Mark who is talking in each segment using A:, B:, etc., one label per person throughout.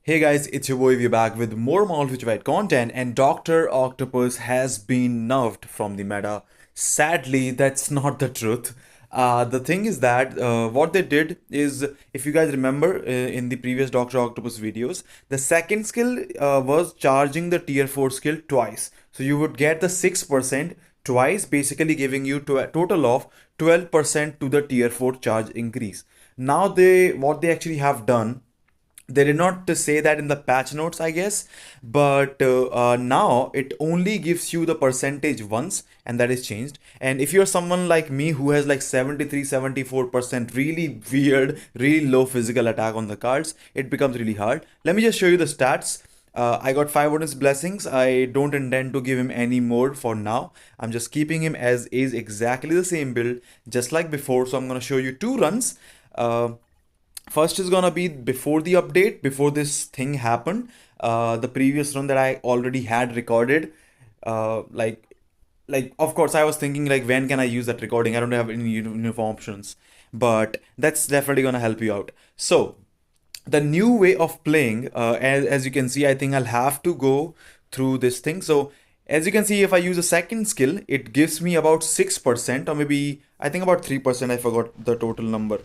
A: Hey guys, it's your boy. We're back with more Malfichvite content, and Dr. Octopus has been nerfed from the meta. Sadly, that's not the truth. The thing is that what they did is, if you guys remember in the previous Dr. Octopus videos, the second skill was charging the tier 4 skill twice. So you would get the 6% twice, basically giving you to a total of 12% to the tier 4 charge increase. Now what they actually have done, they did not say that in the patch notes, I guess, but now it only gives you the percentage once, and that is changed. And if you're someone like me who has like 73-74% really weird, really low physical attack on the cards, it becomes really hard. Let me just show you the stats. I got 5 bonus blessings. I don't intend to give him any more for now. I'm just keeping him as is, exactly the same build, just like before. So I'm gonna show you 2 runs. First is gonna be before the update, before this thing happened. The previous run that I already had recorded. Like of course I was thinking like when can I use that recording? I don't have any uniform options, but that's definitely gonna help you out. So the new way of playing, as you can see, I think I'll have to go through this thing. So as you can see, if I use a second skill, it gives me about 6%, or maybe I think about 3%. I forgot the total number.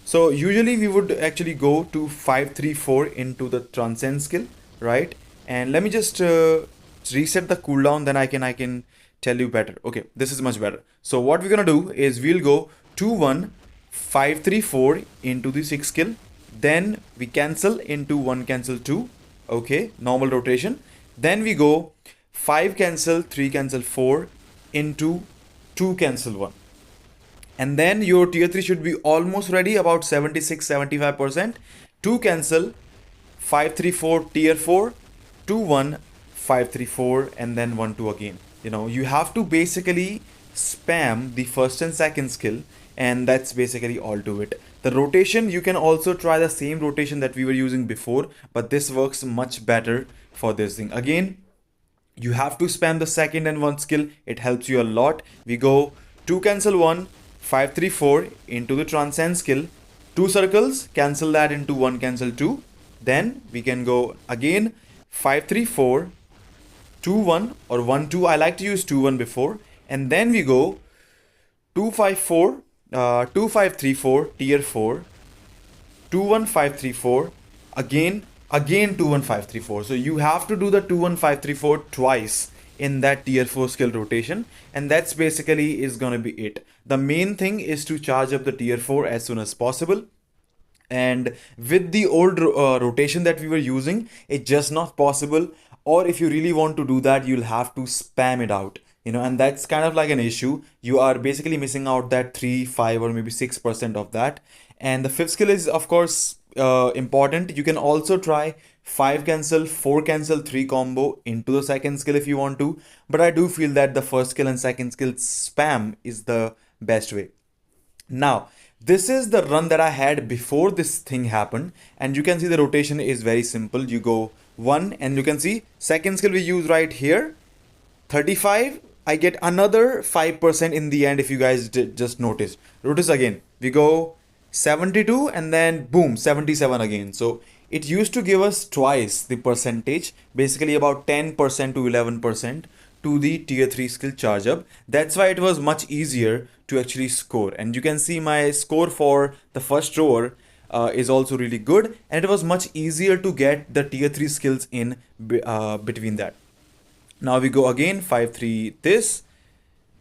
A: So usually we would actually go to 534 into the transcend skill, right? And let me just reset the cooldown, then I can tell you better. Okay, this is much better. So what we're gonna do is we'll go 2-1-5-3-4 into the 6 skill, then we cancel into 1 cancel 2. Okay, normal rotation. Then we go 5 cancel 3 cancel 4 into 2 cancel 1, and then your tier 3 should be almost ready, about 76-75%. 2 cancel 534 tier 4, 2-1-5-3-4, and then 1-2 again. You have to basically spam the first and second skill, and that's basically all to it. The rotation, you can also try the same rotation that we were using before, but this works much better for this thing. Again, you have to spam the second and one skill. It helps you a lot. We go 2 cancel 1 5-3-4 into the transcend skill, 2 circles, cancel that into 1 cancel 2. Then we can go again 5-3-4 2-1 or 1-2. I like to use 2-1 before, and then we go 2-5-4 2-5-3-4 tier 4, 2-1-5-3-4, again 2-1-5-3-4. So you have to do the 2-1-5-3-4 twice in that tier 4 skill rotation, and that's basically is gonna be it. The main thing is to charge up the tier 4 as soon as possible, and with the old rotation that we were using, it's just not possible. Or if you really want to do that, you'll have to spam it out, and that's kind of like an issue. You are basically missing out that 3 5 or maybe 6% of that. And the fifth skill is of course important. You can also try 5 cancel 4 cancel 3 combo into the second skill if you want to, but I do feel that the first skill and second skill spam is the best way. Now, this is the run that I had before this thing happened, and you can see the rotation is very simple. You go 1, and you can see second skill we use right here, 35. I get another 5% in the end. If you guys did just notice again, we go 72, and then boom, 77 again. So it used to give us twice the percentage, basically about 10% to 11% to the tier 3 skill charge up. That's why it was much easier to actually score. And you can see my score for the first rower is also really good, and it was much easier to get the tier 3 skills in between that. Now we go again 5-3 this,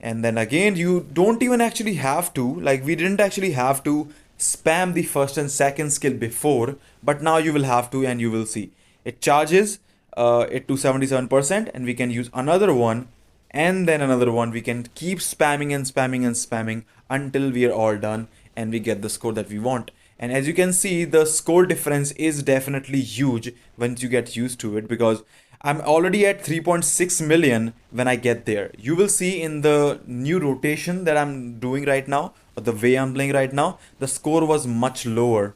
A: and then again you don't even actually have to, like we didn't actually have to spam the first and second skill before, but now you will have to, and you will see it charges it to 77%, and we can use another one and then another one. We can keep spamming and spamming and spamming until we are all done and we get the score that we want. And as you can see, the score difference is definitely huge once you get used to it, because I'm already at 3.6 million when I get there. You will see in the new rotation that I'm doing right now, or the way I'm playing right now, the score was much lower.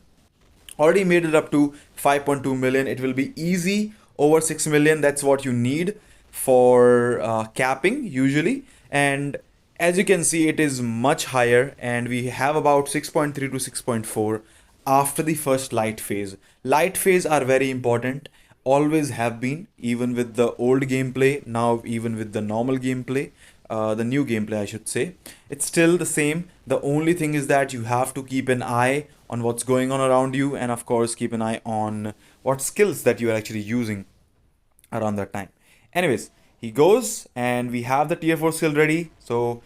A: Already made it up to 5.2 million. It will be easy over 6 million. That's what you need for capping usually. And as you can see, it is much higher, and we have about 6.3 to 6.4. after the first light phase. Light phase are very important, always have been, even with the old gameplay, now even with the normal gameplay, the new gameplay I should say. It's still the same. The only thing is that you have to keep an eye on what's going on around you, and of course keep an eye on what skills that you are actually using around that time. Anyways, he goes and we have the tier 4 skill ready. So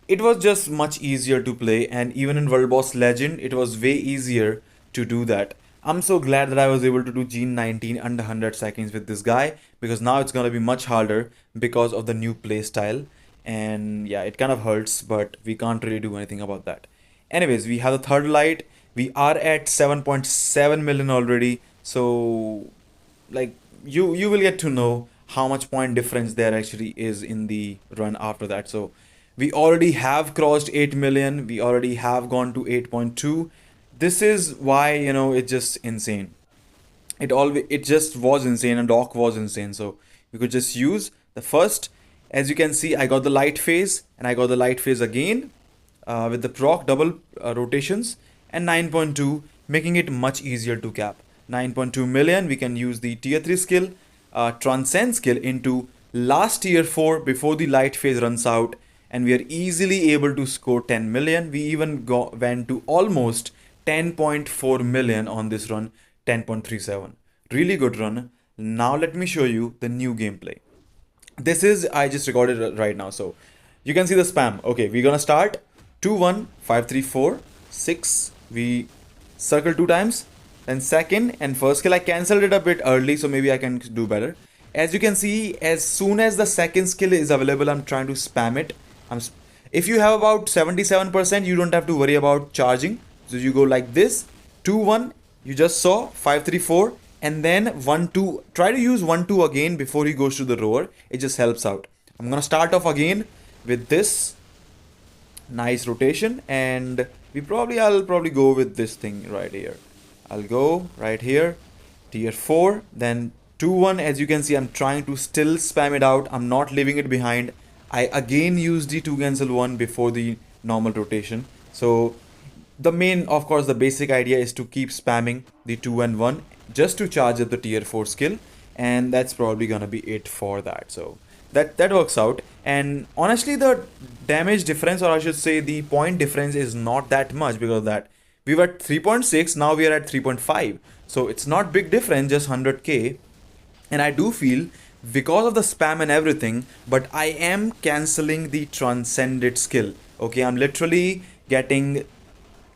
A: it was just much easier to play, and even in World Boss Legend it was way easier to do that. I'm so glad that I was able to do Gene 19 under 100 seconds with this guy, because now it's gonna be much harder because of the new playstyle. And yeah, it kind of hurts, but we can't really do anything about that. Anyways, we have the third light. We are at 7.7 million already. So like you will get to know how much point difference there actually is in the run after that. So we already have crossed 8 million. We already have gone to 8.2. This is why, you know, it's just insane. It just was insane, and doc was insane. So we could just use the first. As you can see, I got the light phase, and I got the light phase again with the proc double rotations, and 9.2, making it much easier to cap. 9.2 million, we can use the tier 3 skill, transcend skill into last tier 4 before the light phase runs out, and we are easily able to score 10 million. We even went to almost 10.4 million on this run, 10.37. Really good run. Now let me show you the new gameplay. This is, I just recorded it right now, so you can see the spam. Okay, we're gonna start 2 1 5 3 4 6. We circle 2 times, then second and first skill. I cancelled it a bit early, so maybe I can do better. As you can see, as soon as the second skill is available, I'm trying to spam it. If you have about 77%, you don't have to worry about charging. So you go like this, 2 1, you just saw 5 3 4, and then 1 2. Try to use 1 2 again before he goes to the rower. It just helps out. I'm gonna start off again with this nice rotation, and I'll probably go with this thing right here. I'll go right here, tier 4, then 2 1. As you can see, I'm trying to still spam it out. I'm not leaving it behind. I again used the 2 cancel 1 before the normal rotation. So the main, of course, the basic idea is to keep spamming the 2 and 1 just to charge up the tier 4 skill, and that's probably gonna be it for that. So that works out. And honestly, the damage difference, or I should say the point difference, is not that much, because of that we were at 3.6, now we are at 3.5. So it's not big difference, just 100k. And I do feel, because of the spam and everything, but I am cancelling the transcended skill. Okay, I'm literally getting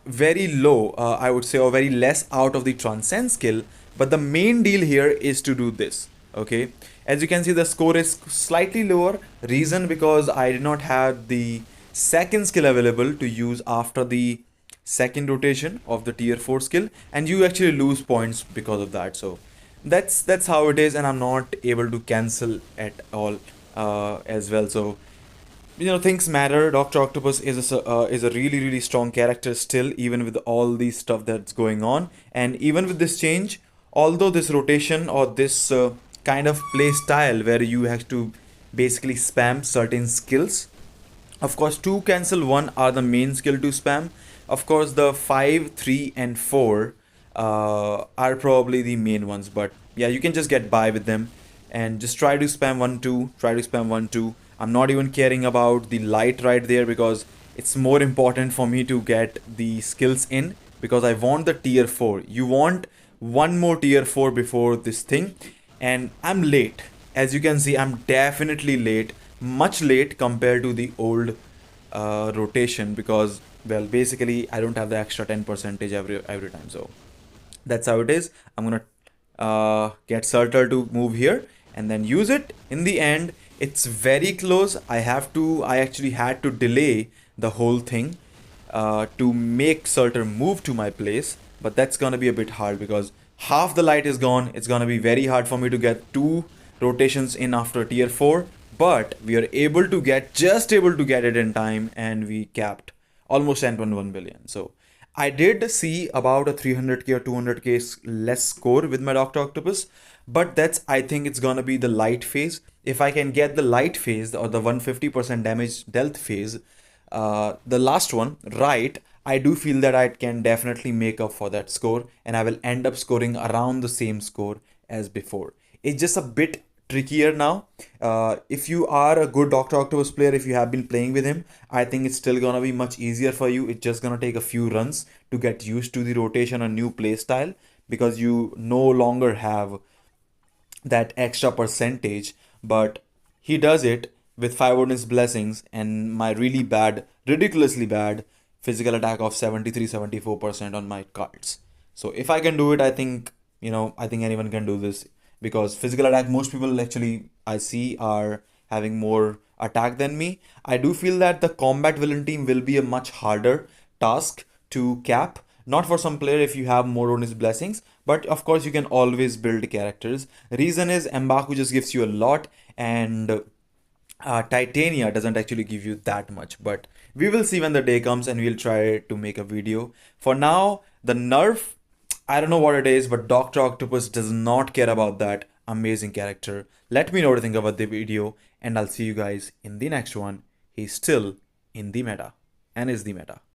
A: very low, I would say, or very less out of the transcend skill. But the main deal here is to do this. Okay, as you can see, the score is slightly lower. Reason, because I did not have the second skill available to use after the second rotation of the tier 4 skill, and you actually lose points because of that. So that's how it is, and I'm not able to cancel at all as well. So you know, things matter. Dr. Octopus is a really strong character still, even with all the stuff that's going on. And even with this change, although this rotation or this kind of play style where you have to basically spam certain skills, of course 2 cancel 1 are the main skill to spam. Of course the 5 3 and 4 are probably the main ones, but yeah, you can just get by with them and just try to spam 1 2, try to spam 1 2. I'm not even caring about the light right there, because it's more important for me to get the skills in, because I want the tier 4. You want one more tier 4 before this thing, and I'm late. As you can see, I'm definitely late, much late compared to the old rotation, because, well, basically I don't have the extra 10% every time. So that's how it is. I'm gonna get Surtur to move here and then use it. In the end, it's very close. I actually had to delay the whole thing to make Surtur move to my place, but that's gonna be a bit hard because half the light is gone. It's gonna be very hard for me to get 2 rotations in after tier 4, but we are just able to get it in time, and we capped almost 10.1 billion. So I did see about a 300k or 200k less score with my Dr. Octopus, but I think it's gonna be the light phase. If I can get the light phase or the 150% damage dealt phase, the last one, right, I do feel that I can definitely make up for that score and I will end up scoring around the same score as before. It's just a bit trickier now. If you are a good Dr. Octopus player, if you have been playing with him, I think it's still gonna be much easier for you. It's just gonna take a few runs to get used to the rotation and new play style because you no longer have that extra percentage, but he does it with 5 Odin's blessings and my really bad, ridiculously bad physical attack of 73-74% on my cards. So if I can do it, I think, I think anyone can do this because physical attack, most people actually I see are having more attack than me. I do feel that the combat villain team will be a much harder task to cap. Not for some player if you have more on his blessings, but of course you can always build characters. Reason is M'Baku just gives you a lot, and Titania doesn't actually give you that much. But we will see when the day comes, and we'll try to make a video. For now, the nerf, I don't know what it is, but Dr. Octopus does not care about that amazing character. Let me know what you think about the video, and I'll see you guys in the next one. He's still in the meta and is the meta.